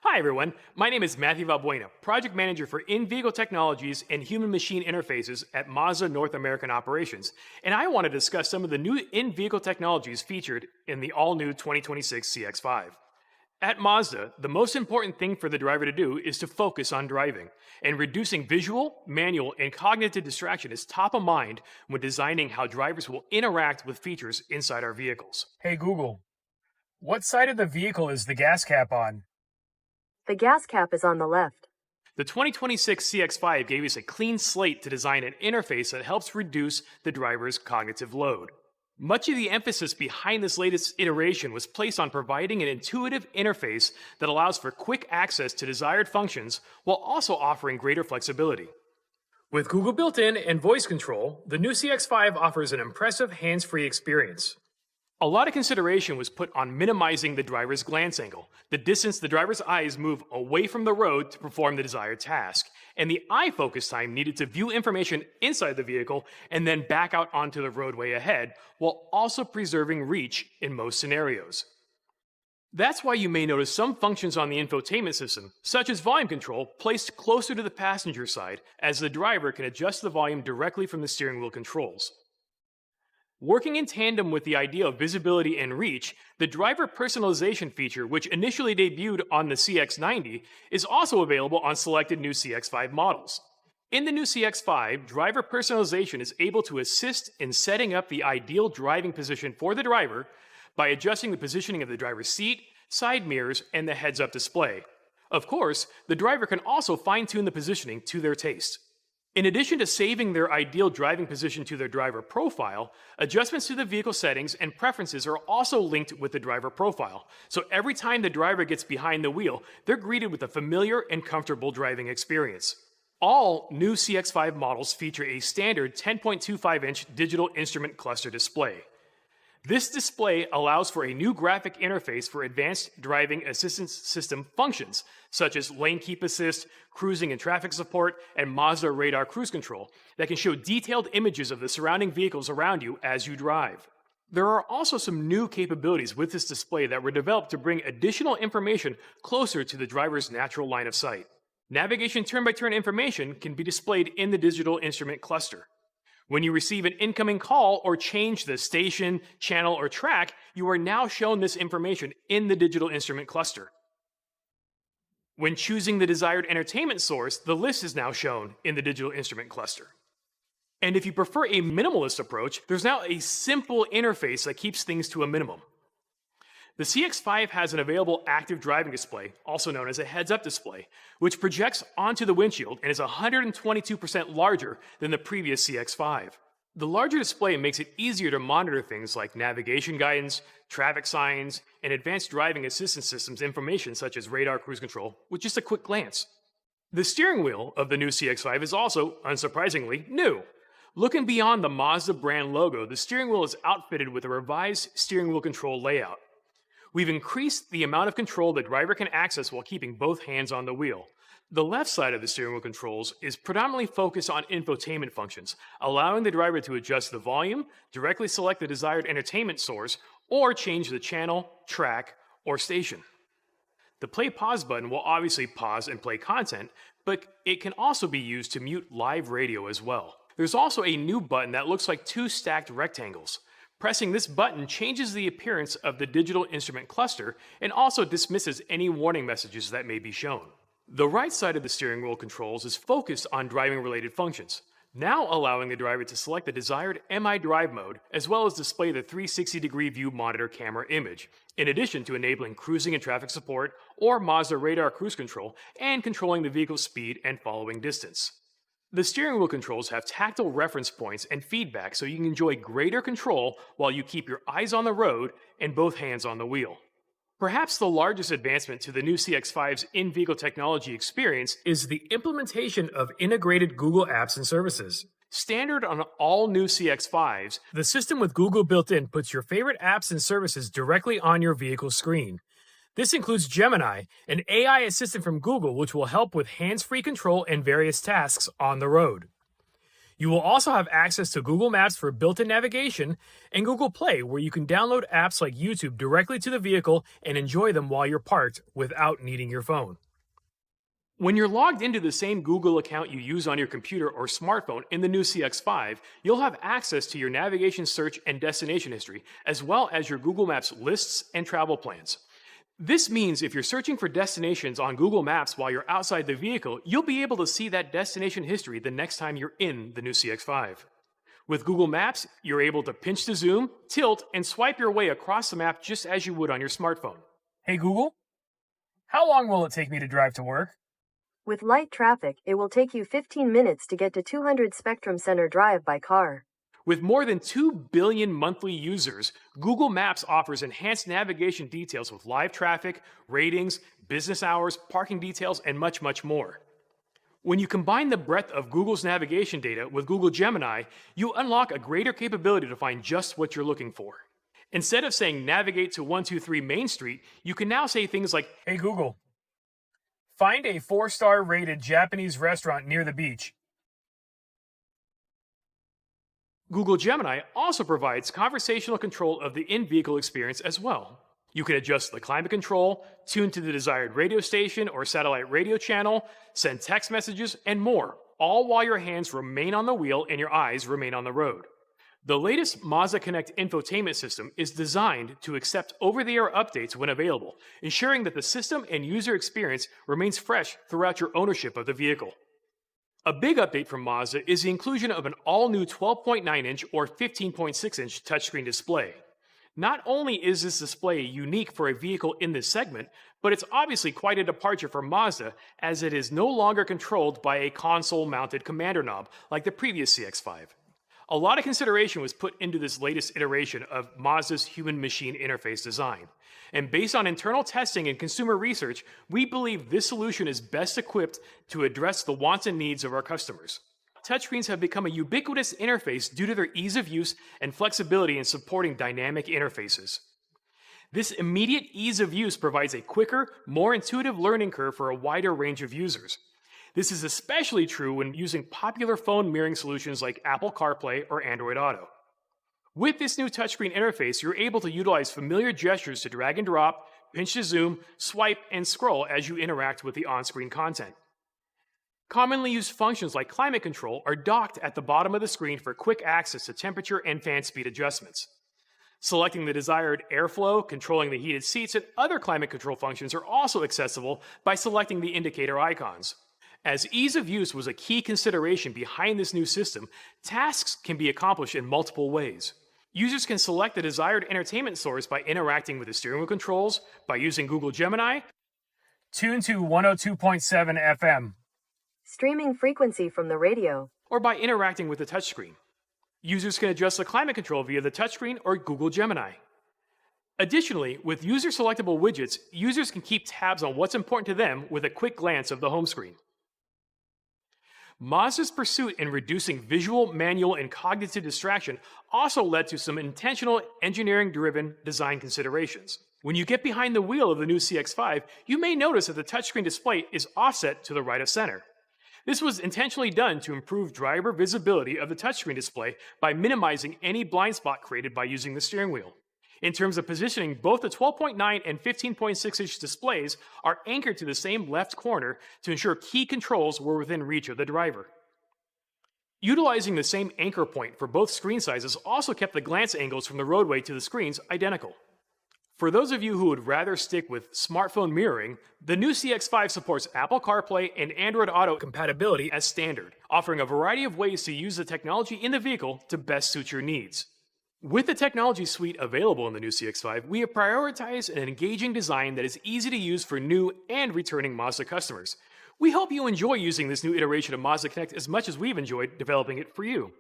Hi, everyone. My name is Matthew Valbuena, Project Manager for In-Vehicle Technologies and Human-Machine Interfaces at Mazda North American Operations, and I want to discuss some of the new in-vehicle technologies featured in the all-new 2026 CX-5. At Mazda, the most important thing for the driver to do is to focus on driving, and reducing visual, manual, and cognitive distraction is top of mind when designing how drivers will interact with features inside our vehicles. Hey Google, what side of the vehicle is the gas cap on? The gas cap is on the left. The 2026 CX5 gave us a clean slate to design an interface that helps reduce the driver's cognitive load. Much of the emphasis behind this latest iteration was placed on providing an intuitive interface that allows for quick access to desired functions while also offering greater flexibility. With Google built-in and voice control, the new CX5 offers an impressive hands-free experience. A lot of consideration was put on minimizing the driver's glance angle, the distance the driver's eyes move away from the road to perform the desired task, and the eye focus time needed to view information inside the vehicle and then back out onto the roadway ahead, while also preserving reach in most scenarios. That's why you may notice some functions on the infotainment system, such as volume control, placed closer to the passenger side, as the driver can adjust the volume directly from the steering wheel controls. Working in tandem with the idea of visibility and reach, the driver personalization feature, which initially debuted on the CX90, is also available on selected new CX5 models. In the new CX5, driver personalization is able to assist in setting up the ideal driving position for the driver by adjusting the positioning of the driver's seat, side mirrors, and the heads-up display. Of course, the driver can also fine-tune the positioning to their taste. In addition to saving their ideal driving position to their driver profile, adjustments to the vehicle settings and preferences are also linked with the driver profile. So every time the driver gets behind the wheel, they're greeted with a familiar and comfortable driving experience. All new CX5 models feature a standard 10.25-inch digital instrument cluster display. This display allows for a new graphic interface for advanced driving assistance system functions, such as lane keep assist, cruising and traffic support, and Mazda radar cruise control, that can show detailed images of the surrounding vehicles around you as you drive. There are also some new capabilities with this display that were developed to bring additional information closer to the driver's natural line of sight. Navigation turn-by-turn information can be displayed in the digital instrument cluster. When you receive an incoming call or change the station, channel, or track, you are now shown this information in the digital instrument cluster. When choosing the desired entertainment source, the list is now shown in the digital instrument cluster. And if you prefer a minimalist approach, there's now a simple interface that keeps things to a minimum. The CX5 has an available active driving display, also known as a heads-up display, which projects onto the windshield and is 122% larger than the previous CX5. The larger display makes it easier to monitor things like navigation guidance, traffic signs, and advanced driving assistance systems information such as radar cruise control with just a quick glance. The steering wheel of the new CX5 is also, unsurprisingly, new. Looking beyond the Mazda brand logo, the steering wheel is outfitted with a revised steering wheel control layout. We've increased the amount of control the driver can access while keeping both hands on the wheel. The left side of the steering wheel controls is predominantly focused on infotainment functions, allowing the driver to adjust the volume, directly select the desired entertainment source, or change the channel, track, or station. The play-pause button will obviously pause and play content, but it can also be used to mute live radio as well. There's also a new button that looks like two stacked rectangles. Pressing this button changes the appearance of the digital instrument cluster and also dismisses any warning messages that may be shown. The right side of the steering wheel controls is focused on driving-related functions, now allowing the driver to select the desired MI drive mode as well as display the 360-degree view monitor camera image, in addition to enabling cruising and traffic support or Mazda radar cruise control and controlling the vehicle's speed and following distance. The steering wheel controls have tactile reference points and feedback so you can enjoy greater control while you keep your eyes on the road and both hands on the wheel. Perhaps the largest advancement to the new CX5's in-vehicle technology experience is the implementation of integrated Google apps and services. Standard on all new CX5s, the system with Google built-in puts your favorite apps and services directly on your vehicle screen. This includes Gemini, an AI assistant from Google which will help with hands-free control and various tasks on the road. You will also have access to Google Maps for built-in navigation and Google Play, where you can download apps like YouTube directly to the vehicle and enjoy them while you're parked without needing your phone. When you're logged into the same Google account you use on your computer or smartphone in the new CX5, you'll have access to your navigation search and destination history, as well as your Google Maps lists and travel plans. This means if you're searching for destinations on Google Maps while you're outside the vehicle, you'll be able to see that destination history the next time you're in the new CX5. With Google Maps, you're able to pinch to zoom, tilt, and swipe your way across the map just as you would on your smartphone. Hey Google, how long will it take me to drive to work? With light traffic, it will take you 15 minutes to get to 200 Spectrum Center Drive by car. With more than 2 billion monthly users, Google Maps offers enhanced navigation details with live traffic, ratings, business hours, parking details, and much, much more. When you combine the breadth of Google's navigation data with Google Gemini, you unlock a greater capability to find just what you're looking for. Instead of saying navigate to 123 Main Street, you can now say things like, Hey Google, find a 4-star rated Japanese restaurant near the beach. Google Gemini also provides conversational control of the in-vehicle experience as well. You can adjust the climate control, tune to the desired radio station or satellite radio channel, send text messages, and more, all while your hands remain on the wheel and your eyes remain on the road. The latest Mazda Connect infotainment system is designed to accept over-the-air updates when available, ensuring that the system and user experience remains fresh throughout your ownership of the vehicle. A big update from Mazda is the inclusion of an all-new 12.9-inch or 15.6-inch touchscreen display. Not only is this display unique for a vehicle in this segment, but it's obviously quite a departure from Mazda, as it is no longer controlled by a console-mounted commander knob like the previous CX-5. A lot of consideration was put into this latest iteration of Mazda's human-machine interface design. And based on internal testing and consumer research, we believe this solution is best equipped to address the wants and needs of our customers. Touchscreens have become a ubiquitous interface due to their ease of use and flexibility in supporting dynamic interfaces. This immediate ease of use provides a quicker, more intuitive learning curve for a wider range of users. This is especially true when using popular phone mirroring solutions like Apple CarPlay or Android Auto. With this new touchscreen interface, you're able to utilize familiar gestures to drag and drop, pinch to zoom, swipe, and scroll as you interact with the on-screen content. Commonly used functions like climate control are docked at the bottom of the screen for quick access to temperature and fan speed adjustments. Selecting the desired airflow, controlling the heated seats, and other climate control functions are also accessible by selecting the indicator icons. As ease of use was a key consideration behind this new system, tasks can be accomplished in multiple ways. Users can select the desired entertainment source by interacting with the steering wheel controls, by using Google Gemini, Tune to 102.7 FM. Streaming frequency from the radio. or by interacting with the touchscreen. Users can adjust the climate control via the touchscreen or Google Gemini. Additionally, with user-selectable widgets, users can keep tabs on what's important to them with a quick glance of the home screen. Mazda's pursuit in reducing visual, manual, and cognitive distraction also led to some intentional engineering-driven design considerations. When you get behind the wheel of the new CX-5, you may notice that the touchscreen display is offset to the right of center. This was intentionally done to improve driver visibility of the touchscreen display by minimizing any blind spot created by using the steering wheel. In terms of positioning, both the 12.9 and 15.6-inch displays are anchored to the same left corner to ensure key controls were within reach of the driver. Utilizing the same anchor point for both screen sizes also kept the glance angles from the roadway to the screens identical. For those of you who would rather stick with smartphone mirroring, the new CX-5 supports Apple CarPlay and Android Auto compatibility as standard, offering a variety of ways to use the technology in the vehicle to best suit your needs. With the technology suite available in the new CX-5, we have prioritized an engaging design that is easy to use for new and returning Mazda customers. We hope you enjoy using this new iteration of Mazda Connect as much as we've enjoyed developing it for you.